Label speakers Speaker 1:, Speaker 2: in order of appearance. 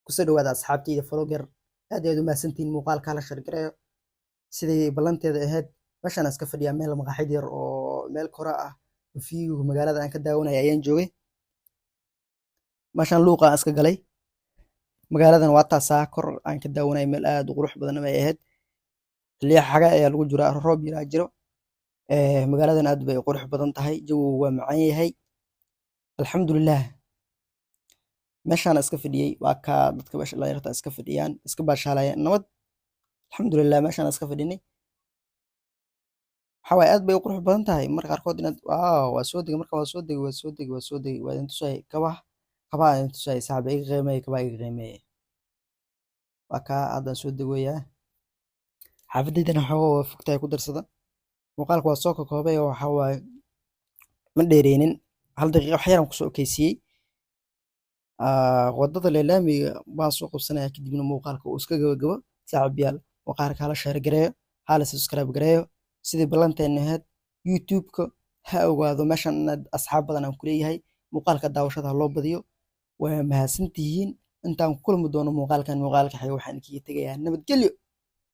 Speaker 1: kusoo dhawaada asxaabtayda vlogger aad ayaad u mahadsantihiin muuqaalka la shargareeyo sidii ballanteeda ahayd meeshaan iska fadhiyaa meel maqaaxid yar oo meel kora ah view magaalada aan ka daawanaya ayaan joogay meeshaan luuqa aan iska galay magaaladan waa taasaa kor aan ka daawanaya meel aad u qurux badan ay ahayd xilliya xaga ayaa lagu jiraa roob yaraa jiro magaaladan aad bay u qurux badan tahay jawigu waa macaan yahay alxamdulilah meeshaan iska fadhiyey waa kaa dadka meesha dhalinyarta iska fadhiyaan iska baashaalayaan nabad alxamdulilah meeshaan iska fadhinay waxaa waaye aad bay u qurux badan tahay marka qaarkood inaad waa soo degay marka waa idin tusay kabaha idin tusay saaxiib iga qiimeeye kabaha iga qiimeeye waa kaa haddaan soo degoyaa xaafadeydana waxaa waa fogtahay ku darsada muuqaalka waa soo kokoobay oo waxaa waaye ma dheereynin hal daqiiqa wax yaraan kusoo okeysiiyey wadada leelaamiga baan soo qabsanaya kadibna muuqaalka uu iska gabagabo saaxiibayaal muuqaalka hala share gareeyo hala subscribe gareeyo sidii ballanteena ahayd youtube-ka ha ogaado meeshan inaad asxaab badan aan ku leeyahay muuqaalka daawashada ha loo badiyo waa mahadsantihiin intaan ku kulmi doono muuqaalkan muuqaalka xigay waxaan kaga tegayaa nabadgelyo.